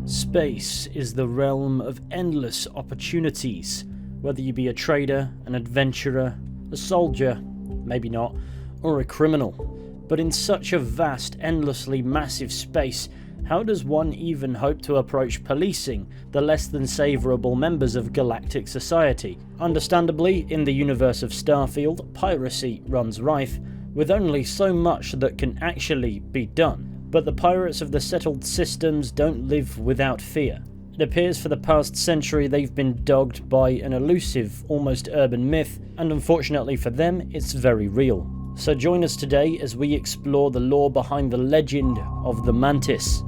Space is the realm of endless opportunities, whether you be a trader, an adventurer, a soldier, maybe not, or a criminal. But in such a vast, endlessly massive space, how does one even hope to approach policing the less than savourable members of galactic society? Understandably, in the universe of Starfield, piracy runs rife, with only so much that can actually be done. But the pirates of the settled systems don't live without fear. It appears for the past century they've been dogged by an elusive, almost urban myth, and unfortunately for them, it's very real. So join us today as we explore the lore behind the legend of the Mantis.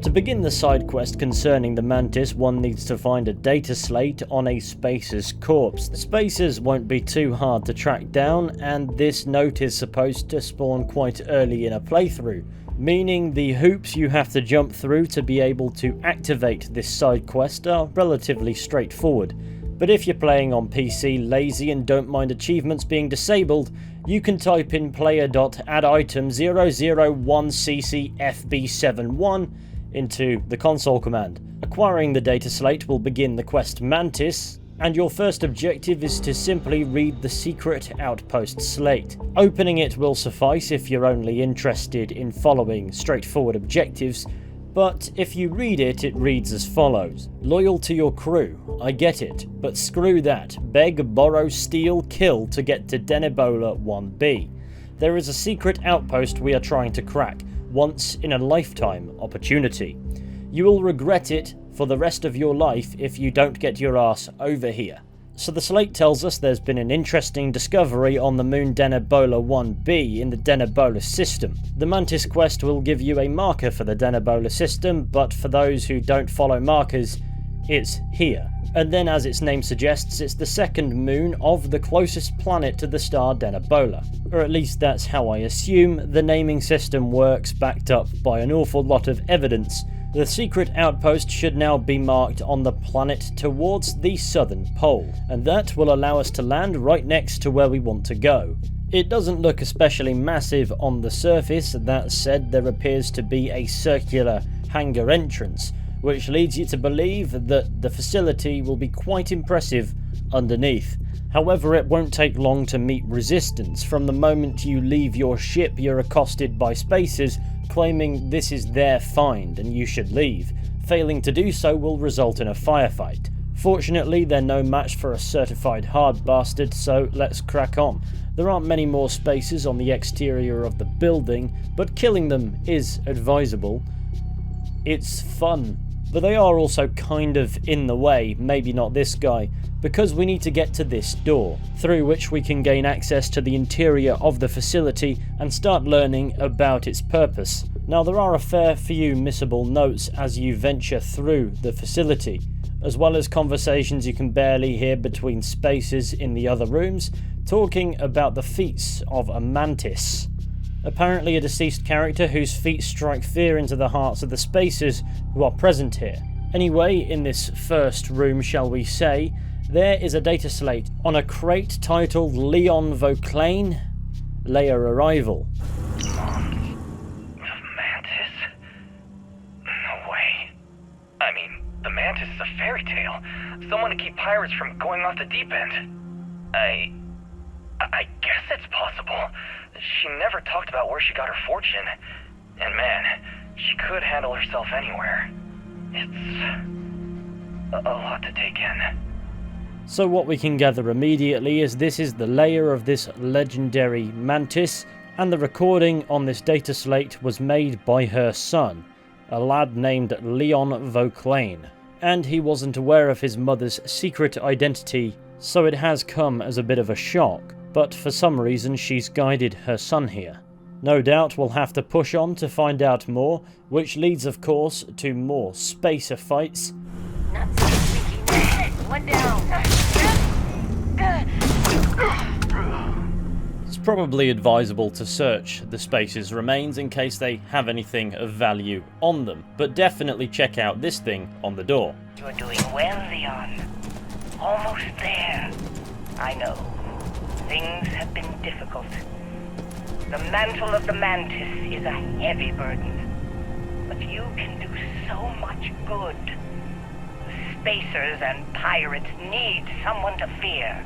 To begin the side quest concerning the Mantis, one needs to find a data slate on a Spacer's corpse. The Spacers won't be too hard to track down, and this note is supposed to spawn quite early in a playthrough, meaning the hoops you have to jump through to be able to activate this side quest are relatively straightforward. But if you're playing on PC lazy and don't mind achievements being disabled, you can type in player.additem 001ccfb71 into the console command. Acquiring the data slate will begin the quest Mantis, and your first objective is to simply read the secret outpost slate. Opening it will suffice if you're only interested in following straightforward objectives, but if you read it, it reads as follows. Loyal to your crew, I get it, but screw that. Beg, borrow, steal, kill to get to Denebola 1B. There is a secret outpost we are trying to crack. Once in a lifetime opportunity. You will regret it for the rest of your life if you don't get your ass over here. So the slate tells us there's been an interesting discovery on the moon Denebola 1B in the Denebola system. The Mantis quest will give you a marker for the Denebola system, but for those who don't follow markers, it's here. And then, as its name suggests, it's the second moon of the closest planet to the star Denebola. Or at least that's how I assume the naming system works, backed up by an awful lot of evidence. The secret outpost should now be marked on the planet towards the southern pole, and that will allow us to land right next to where we want to go. It doesn't look especially massive on the surface. That said, there appears to be a circular hangar entrance, which leads you to believe that the facility will be quite impressive underneath. However, it won't take long to meet resistance. From the moment you leave your ship, you're accosted by Spacers claiming this is their find and you should leave. Failing to do so will result in a firefight. Fortunately, they're no match for a certified hard bastard, so let's crack on. There aren't many more Spacers on the exterior of the building, but killing them is advisable. It's fun. But they are also kind of in the way, maybe not this guy, because we need to get to this door, through which we can gain access to the interior of the facility and start learning about its purpose. Now, there are a fair few missable notes as you venture through the facility, as well as conversations you can barely hear between Spacers in the other rooms, talking about the feats of a Mantis. Apparently a deceased character whose feats strike fear into the hearts of the Spacers who are present here. Anyway, in this first room, shall we say, there is a data slate on a crate titled Leon Vauclain, Lair Arrival. Mantis? No way. I mean, the Mantis is a fairy tale. Someone to keep pirates from going off the deep end. I guess it's possible. She never talked about where she got her fortune. And man, she could handle herself anywhere. It's a lot to take in. So what we can gather immediately is this is the lair of this legendary Mantis, and the recording on this data slate was made by her son, a lad named Leon Vauclain. And he wasn't aware of his mother's secret identity, so it has come as a bit of a shock. But for some reason she's guided her son here. No doubt we'll have to push on to find out more, which leads of course to more Spacer fights. One down. It's probably advisable to search the Spacer's remains in case they have anything of value on them, but definitely check out this thing on the door. You're doing well, Leon. Almost there. I know. Things have been difficult. The mantle of the Mantis is a heavy burden. But you can do so much good. The Spacers and pirates need someone to fear.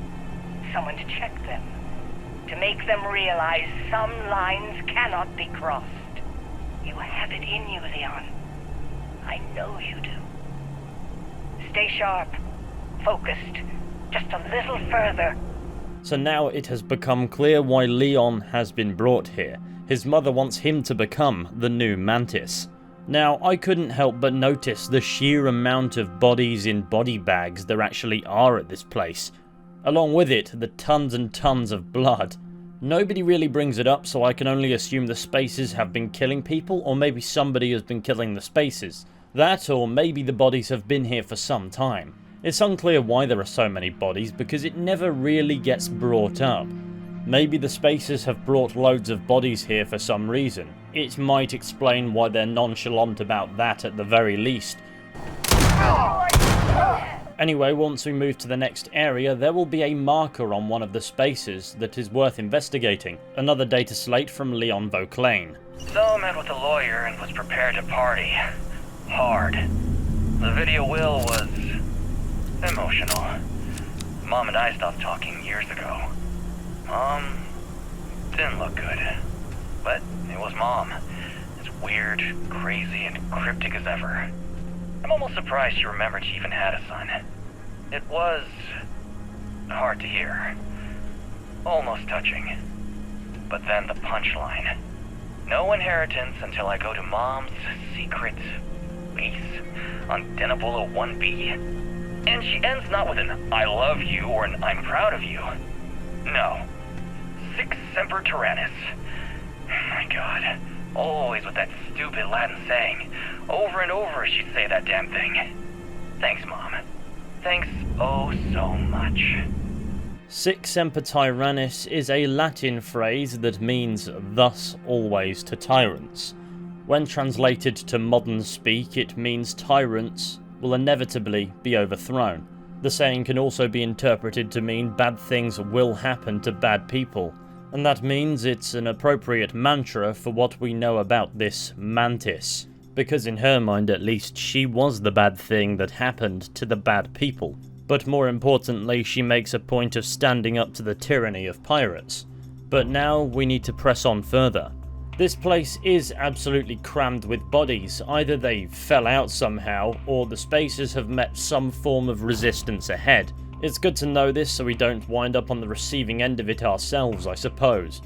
Someone to check them. To make them realize some lines cannot be crossed. You have it in you, Leon. I know you do. Stay sharp. Focused. Just a little further. So now it has become clear why Leon has been brought here. His mother wants him to become the new Mantis. Now, I couldn't help but notice the sheer amount of bodies in body bags there actually are at this place. Along with it, the tons and tons of blood. Nobody really brings it up, so I can only assume the Spacers have been killing people, or maybe somebody has been killing the Spacers. That, or maybe the bodies have been here for some time. It's unclear why there are so many bodies, because it never really gets brought up. Maybe the Spacers have brought loads of bodies here for some reason. It might explain why they're nonchalant about that at the very least. Anyway, once we move to the next area, there will be a marker on one of the Spacers that is worth investigating. Another data slate from Leon Vauclain. So I met with a lawyer and was prepared to party. Hard. The video will was emotional. Mom and I stopped talking years ago. Mom didn't look good. But it was Mom. As weird, crazy, and cryptic as ever. I'm almost surprised she remembered she even had a son. It was hard to hear. Almost touching. But then the punchline. No inheritance until I go to Mom's secret base on Denebola 1B. And she ends not with an I love you or an I'm proud of you. No. Sic semper tyrannis. My God. Always with that stupid Latin saying. Over and over she'd say that damn thing. Thanks, Mom. Thanks oh so much. Sic semper tyrannis is a Latin phrase that means thus always to tyrants. When translated to modern speak, it means tyrants will inevitably be overthrown. The saying can also be interpreted to mean bad things will happen to bad people, and that means it's an appropriate mantra for what we know about this Mantis, because in her mind at least she was the bad thing that happened to the bad people. But more importantly, she makes a point of standing up to the tyranny of pirates. But now we need to press on further. This place is absolutely crammed with bodies. Either they fell out somehow, or the Spacers have met some form of resistance ahead. It's good to know this so we don't wind up on the receiving end of it ourselves, I suppose.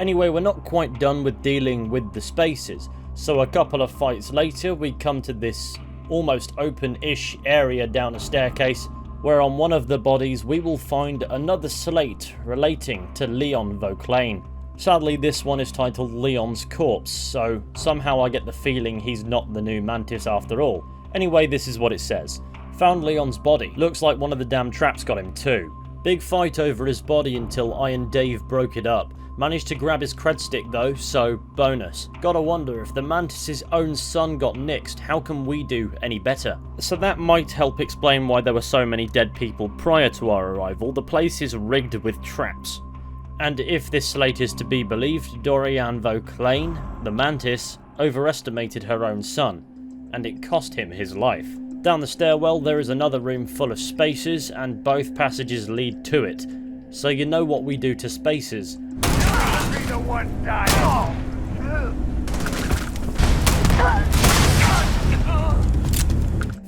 Anyway, we're not quite done with dealing with the Spacers, so a couple of fights later we come to this almost open-ish area down a staircase, where on one of the bodies we will find another slate relating to Leon Vauclain. Sadly, this one is titled Leon's Corpse, so somehow I get the feeling he's not the new Mantis after all. Anyway, this is what it says. Found Leon's body. Looks like one of the damn traps got him too. Big fight over his body until I and Dave broke it up. Managed to grab his cred stick though, so bonus. Gotta wonder, if the Mantis' own son got nixed, how can we do any better? So that might help explain why there were so many dead people prior to our arrival. The place is rigged with traps. And if this slate is to be believed, Dorianne Vauclain, the Mantis, overestimated her own son, and it cost him his life. Down the stairwell there is another room full of Spacers, and both passages lead to it. So you know what we do to Spacers.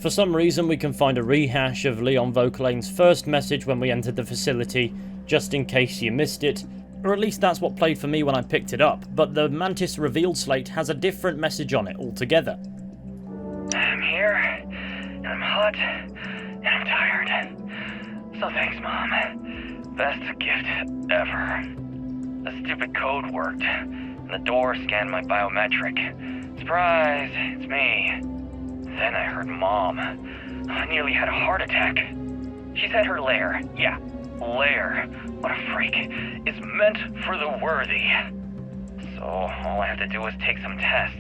For some reason we can find a rehash of Leon Vauclain's first message when we entered the facility, just in case you missed it, or at least that's what played for me when I picked it up, but the Mantis revealed slate has a different message on it altogether. I'm here, and I'm hot, and I'm tired. So thanks, Mom. Best gift ever. The stupid code worked, and the door scanned my biometric. Surprise, it's me. Then I heard Mom. I nearly had a heart attack. She said her lair, yeah, lair, what a freak, is meant for the worthy. So all I have to do is take some tests.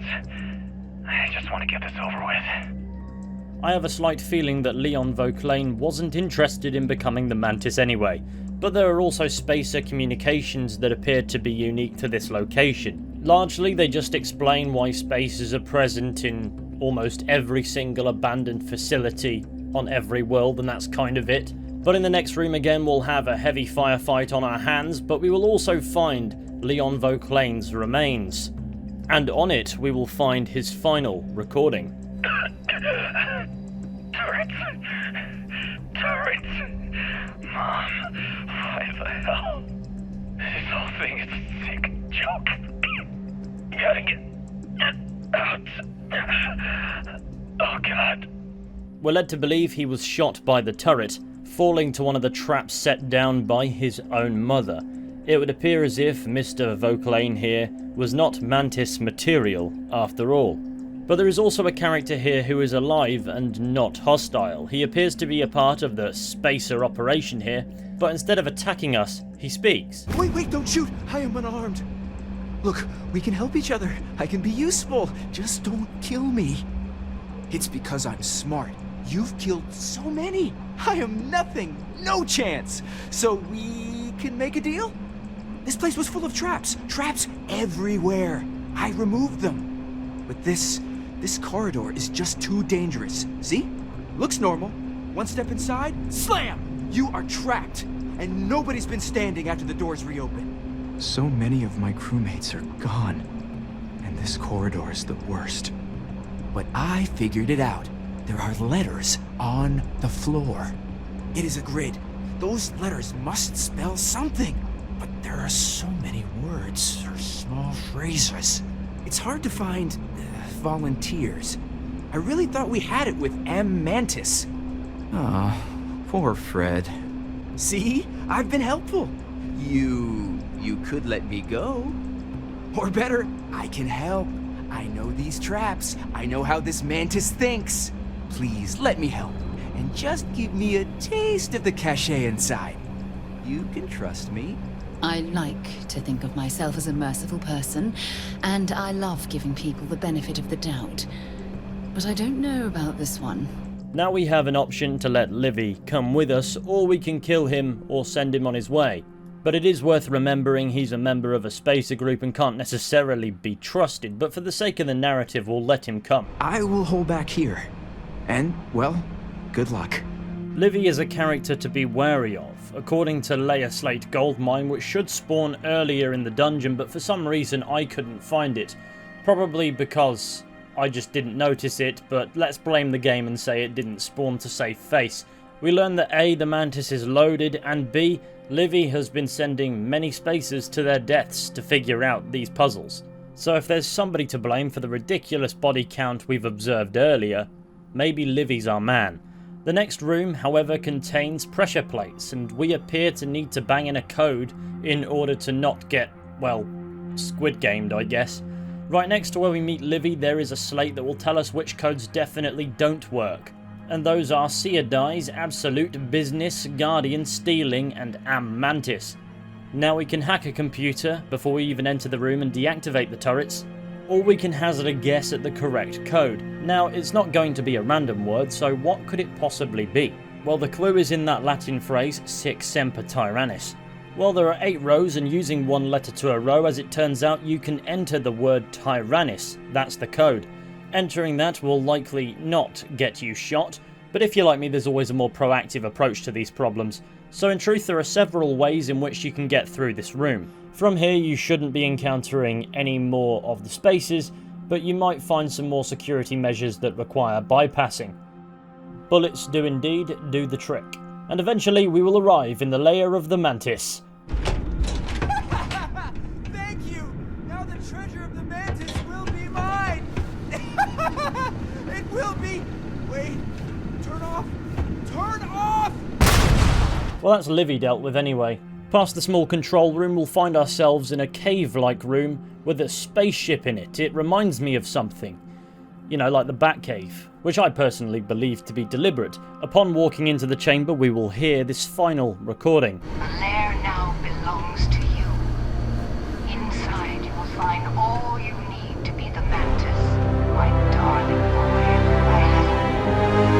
I just want to get this over with. I have a slight feeling that Leon Vauclain wasn't interested in becoming the Mantis anyway, but there are also spacer communications that appear to be unique to this location. Largely, they just explain why spacers are present in almost every single abandoned facility on every world, and that's kind of it. But in the next room again, we'll have a heavy firefight on our hands, but we will also find Leon Vauclain's remains. And on it, we will find his final recording. Turrets! Mom, why the hell? This whole thing is a sick joke. Gotta get out. Oh god. We're led to believe he was shot by the turret, falling to one of the traps set down by his own mother. It would appear as if Mr. Vauclain here was not Mantis material after all. But there is also a character here who is alive and not hostile. He appears to be a part of the spacer operation here, but instead of attacking us, he speaks. Wait, don't shoot! I am unarmed. Look, we can help each other. I can be useful. Just don't kill me. It's because I'm smart. You've killed so many. I am nothing. No chance. So we can make a deal? This place was full of traps. Traps everywhere. I removed them. But this corridor is just too dangerous. See? Looks normal. One step inside, slam! You are trapped. And nobody's been standing after the doors reopen. So many of my crewmates are gone. And this corridor is the worst. But I figured it out. There are letters on the floor. It is a grid. Those letters must spell something. But there are so many words or small phrases. It's hard to find volunteers. I really thought we had it with Mantis. Ah, poor Fred. See? I've been helpful. You could let me go. Or better, I can help. I know these traps. I know how this Mantis thinks. Please, let me help. And just give me a taste of the cachet inside. You can trust me. I like to think of myself as a merciful person, and I love giving people the benefit of the doubt. But I don't know about this one. Now we have an option to let Livy come with us, or we can kill him or send him on his way. But it is worth remembering he's a member of a spacer group and can't necessarily be trusted, but for the sake of the narrative, we'll let him come. I will hold back here. And, well, good luck. Livy is a character to be wary of, according to Lair Slate Goldmine, which should spawn earlier in the dungeon, but for some reason I couldn't find it. Probably because I just didn't notice it, but let's blame the game and say it didn't spawn to save face. We learn that A, the Mantis is loaded, and B, Livy has been sending many spacers to their deaths to figure out these puzzles. So if there's somebody to blame for the ridiculous body count we've observed earlier, maybe Livy's our man. The next room, however, contains pressure plates, and we appear to need to bang in a code in order to not get, well, squid gamed, I guess. Right next to where we meet Livy, there is a slate that will tell us which codes definitely don't work. And those are Seer Dies, Absolute Business, Guardian, Stealing, and Mantis. Now we can hack a computer before we even enter the room and deactivate the turrets, or we can hazard a guess at the correct code. Now, it's not going to be a random word, so what could it possibly be? Well, the clue is in that Latin phrase, Sic Semper Tyrannis. Well, there are 8 rows, and using one letter to a row, as it turns out, you can enter the word Tyrannis. That's the code. Entering that will likely not get you shot, but if you're like me, there's always a more proactive approach to these problems. So in truth, there are several ways in which you can get through this room. From here, you shouldn't be encountering any more of the spaces, but you might find some more security measures that require bypassing. Bullets do indeed do the trick. And eventually we will arrive in the lair of the Mantis. Thank you! Now the treasure of the Mantis will be mine! It will be! Wait, turn off! Turn off! Well, that's Livy dealt with anyway. Past the small control room, we'll find ourselves in a cave-like room with a spaceship in it. It reminds me of something. You know, like the Batcave, which I personally believe to be deliberate. Upon walking into the chamber, we will hear this final recording. The lair now belongs to you. Inside you will find all you need to be the Mantis, my darling boy. I have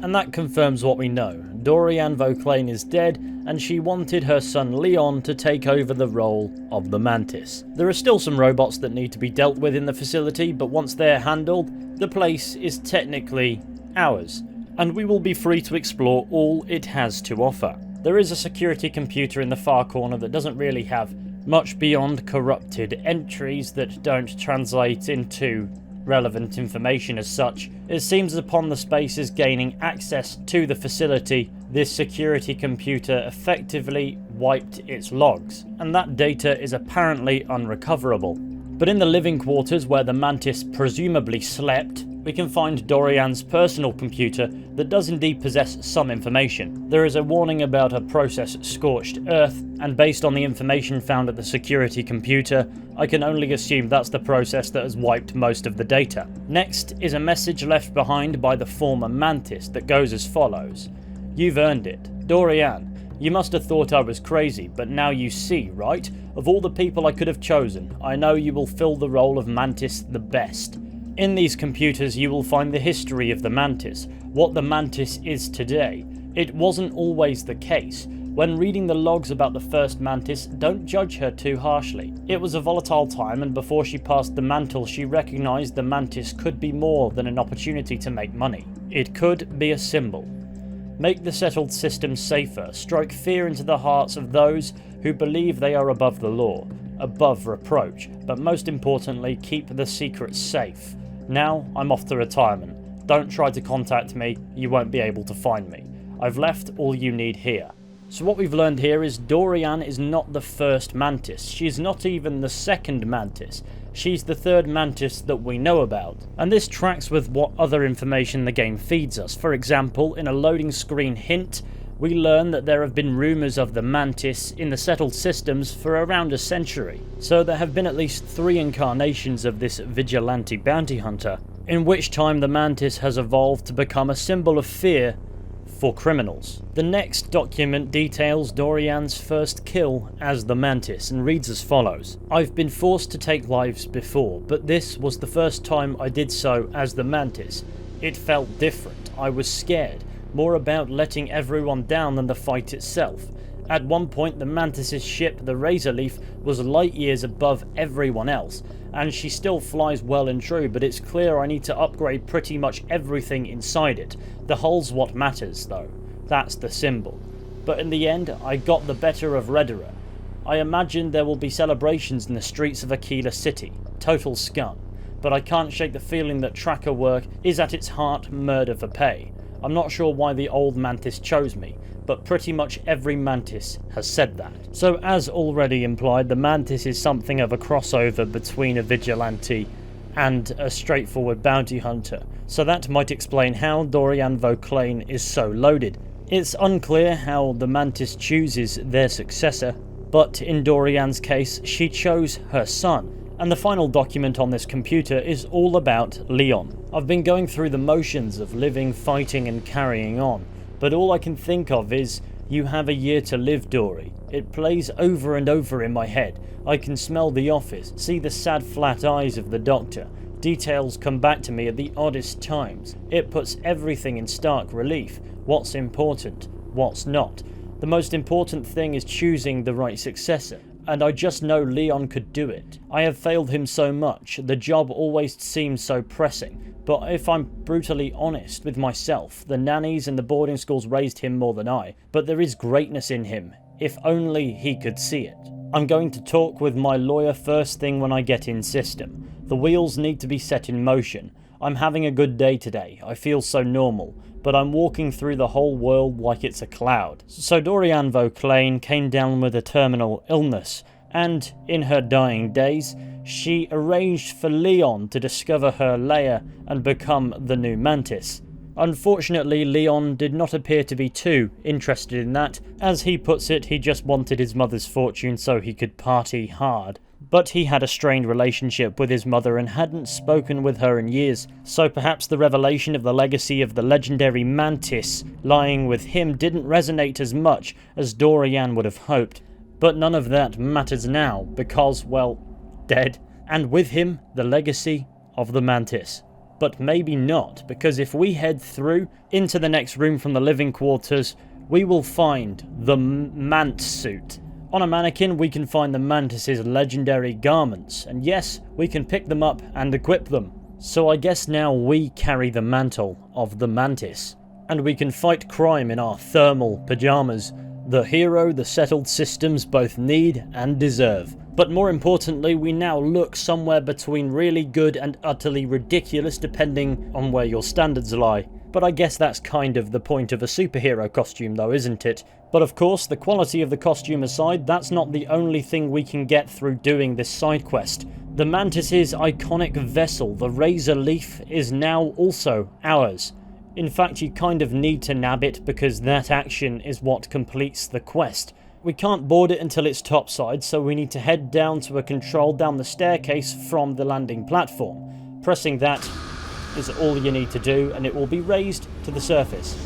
And that confirms what we know. Dorianne Vauclain is dead, and she wanted her son Leon to take over the role of the Mantis. There are still some robots that need to be dealt with in the facility, but once they're handled, the place is technically ours, and we will be free to explore all it has to offer. There is a security computer in the far corner that doesn't really have much beyond corrupted entries that don't translate into relevant information as such. It seems upon the spaces gaining access to the facility, this security computer effectively wiped its logs, and that data is apparently unrecoverable. But in the living quarters where the Mantis presumably slept, we can find Dorianne's personal computer that does indeed possess some information. There is a warning about a process scorched earth, and based on the information found at the security computer, I can only assume that's the process that has wiped most of the data. Next is a message left behind by the former Mantis that goes as follows. You've earned it. Dorianne, you must have thought I was crazy, but now you see, right? Of all the people I could have chosen, I know you will fill the role of Mantis the best. In these computers you will find the history of the Mantis, what the Mantis is today. It wasn't always the case. When reading the logs about the first Mantis, don't judge her too harshly. It was a volatile time, and before she passed the mantle she recognised the Mantis could be more than an opportunity to make money. It could be a symbol. Make the settled system safer, strike fear into the hearts of those who believe they are above the law, above reproach, but most importantly keep the secrets safe. Now, I'm off to retirement. Don't try to contact me, you won't be able to find me. I've left all you need here. So what we've learned here is Dorianne is not the first Mantis. She's not even the second Mantis. She's the third Mantis that we know about. And this tracks with what other information the game feeds us. For example, in a loading screen hint, we learn that there have been rumours of the Mantis in the settled systems for around a century. So there have been at least 3 incarnations of this vigilante bounty hunter, in which time the Mantis has evolved to become a symbol of fear for criminals. The next document details Dorianne's first kill as the Mantis and reads as follows. I've been forced to take lives before, but this was the first time I did so as the Mantis. It felt different. I was scared. More about letting everyone down than the fight itself. At one point the Mantis' ship, the Razorleaf, was light years above everyone else, and she still flies well and true, but it's clear I need to upgrade pretty much everything inside it. The hull's what matters though, that's the symbol. But in the end I got the better of Redera. I imagine there will be celebrations in the streets of Aquila City, total scum, but I can't shake the feeling that tracker work is at its heart murder for pay. I'm not sure why the old Mantis chose me, but pretty much every Mantis has said that. So as already implied, the Mantis is something of a crossover between a vigilante and a straightforward bounty hunter, so that might explain how Dorianne Vauclain is so loaded. It's unclear how the Mantis chooses their successor, but in Dorianne's case she chose her son. And the final document on this computer is all about Leon. I've been going through the motions of living, fighting and carrying on, but all I can think of is, you have a year to live, Dory. It plays over and over in my head. I can smell the office, see the sad flat eyes of the doctor. Details come back to me at the oddest times. It puts everything in stark relief. What's important, what's not. The most important thing is choosing the right successor. And I just know Leon could do it. I have failed him so much, the job always seemed so pressing. But if I'm brutally honest with myself, the nannies and the boarding schools raised him more than I. But there is greatness in him, if only he could see it. I'm going to talk with my lawyer first thing when I get in system. The wheels need to be set in motion. I'm having a good day today, I feel so normal. But I'm walking through the whole world like it's a cloud. So Dorianne Vauclain came down with a terminal illness, and in her dying days, she arranged for Leon to discover her lair and become the new Mantis. Unfortunately, Leon did not appear to be too interested in that. As he puts it, he just wanted his mother's fortune so he could party hard. But he had a strained relationship with his mother and hadn't spoken with her in years, so perhaps the revelation of the legacy of the legendary Mantis lying with him didn't resonate as much as Dorianne would have hoped. But none of that matters now, because, well, dead. And with him, the legacy of the Mantis. But maybe not, because if we head through into the next room from the living quarters, we will find the Mant suit. On a mannequin, we can find the Mantis's legendary garments, and yes, we can pick them up and equip them. So I guess now we carry the mantle of the Mantis, and we can fight crime in our thermal pajamas, the hero the settled systems both need and deserve. But more importantly, we now look somewhere between really good and utterly ridiculous depending on where your standards lie. But I guess that's kind of the point of a superhero costume though, isn't it? But of course, the quality of the costume aside, that's not the only thing we can get through doing this side quest. The Mantis's iconic vessel, the Razor Leaf, is now also ours. In fact, you kind of need to nab it because that action is what completes the quest. We can't board it until it's topside, so we need to head down to a control down the staircase from the landing platform. Pressing that is all you need to do, and it will be raised to the surface.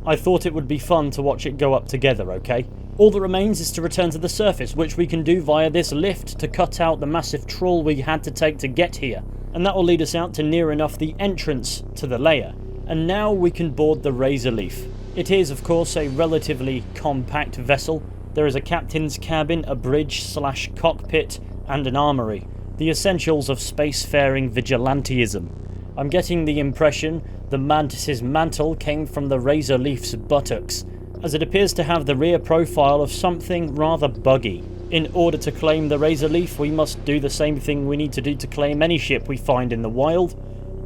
I thought it would be fun to watch it go up together, okay? All that remains is to return to the surface, which we can do via this lift to cut out the massive trawl we had to take to get here. And that will lead us out to near enough the entrance to the lair. And now we can board the Razor Leaf. It is, of course, a relatively compact vessel. There is a captain's cabin, a bridge/cockpit, and an armory. The essentials of spacefaring vigilantism. I'm getting the impression the Mantis's mantle came from the Razor Leaf's buttocks, as it appears to have the rear profile of something rather buggy. In order to claim the Razor Leaf, we must do the same thing we need to do to claim any ship we find in the wild.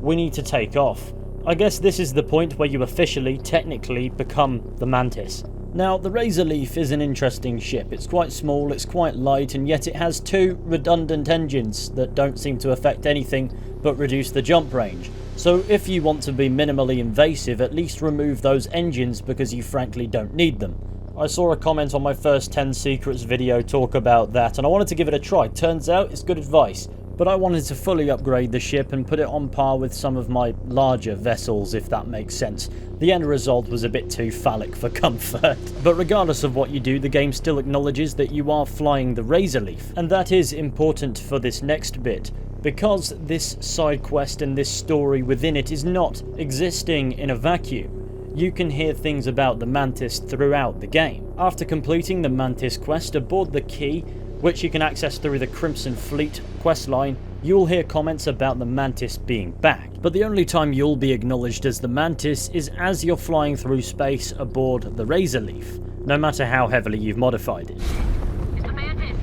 We need to take off. I guess this is the point where you officially, technically, become the Mantis. Now, the Razor Leaf is an interesting ship. It's quite small, it's quite light, and yet it has two redundant engines that don't seem to affect anything but reduce the jump range. So if you want to be minimally invasive, at least remove those engines because you frankly don't need them. I saw a comment on my first 10 secrets video talk about that, and I wanted to give it a try. Turns out it's good advice. But I wanted to fully upgrade the ship and put it on par with some of my larger vessels, if that makes sense. The end result was a bit too phallic for comfort. But regardless of what you do, the game still acknowledges that you are flying the Razor Leaf. And that is important for this next bit, because this side quest and this story within it is not existing in a vacuum. You can hear things about the Mantis throughout the game. After completing the Mantis quest aboard the Key, which you can access through the Crimson Fleet questline, you'll hear comments about the Mantis being back. But the only time you'll be acknowledged as the Mantis is as you're flying through space aboard the Razor Leaf, no matter how heavily you've modified it. It's the Mantis!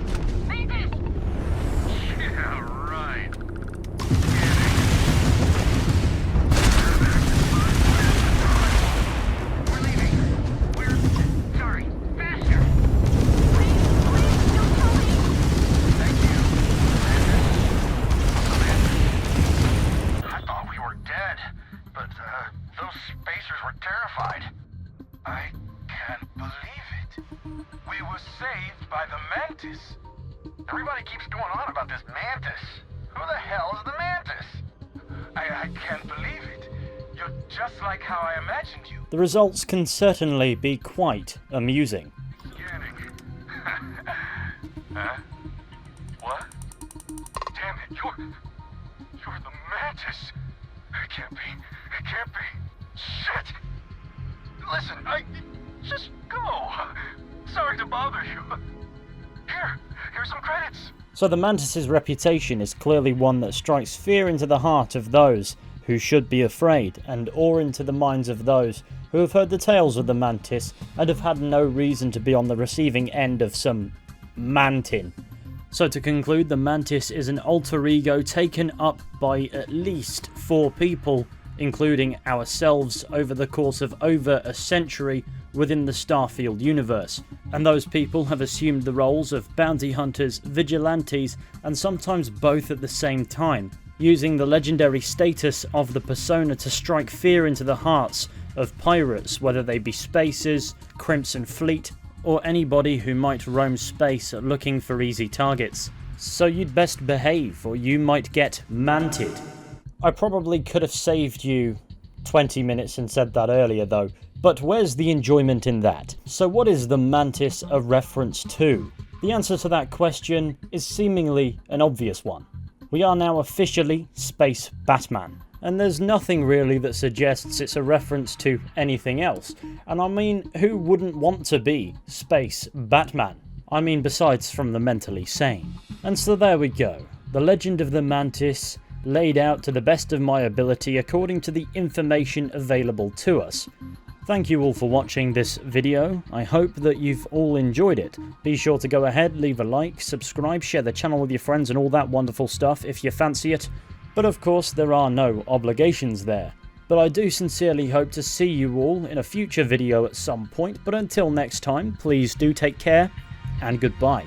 Mantis! Yeah, right. We're leaving. We're... sorry. Faster! Those spacers were terrified. I can't believe it. We were saved by the Mantis. Everybody keeps going on about this Mantis. Who the hell is the Mantis? I can't believe it. You're just like how I imagined you. The results can certainly be quite amusing. Scanning. Huh? What? Damn it, you're the Mantis. It can't be. It can't be. Shit! Listen, just go. Sorry to bother you. Here's some credits. So the Mantis's reputation is clearly one that strikes fear into the heart of those who should be afraid, and awe into the minds of those who have heard the tales of the Mantis and have had no reason to be on the receiving end of some mantin. So to conclude, the Mantis is an alter ego taken up by at least 4 people, including ourselves, over the course of over a century within the Starfield universe. And those people have assumed the roles of bounty hunters, vigilantes, and sometimes both at the same time, using the legendary status of the persona to strike fear into the hearts of pirates, whether they be spacers, Crimson Fleet, or anybody who might roam space looking for easy targets. So you'd best behave, or you might get manted. I probably could have saved you 20 minutes and said that earlier though, but where's the enjoyment in that? So what is the Mantis a reference to? The answer to that question is seemingly an obvious one. We are now officially Space Batman, and there's nothing really that suggests it's a reference to anything else. And I mean, who wouldn't want to be Space Batman? I mean, besides from the mentally sane. And so there we go. The legend of the Mantis, laid out to the best of my ability according to the information available to us. Thank you all for watching this video. I hope that you've all enjoyed it. Be sure to go ahead, leave a like, subscribe, share the channel with your friends and all that wonderful stuff if you fancy it. But of course there are no obligations there. But I do sincerely hope to see you all in a future video at some point. But until next time, please do take care and goodbye.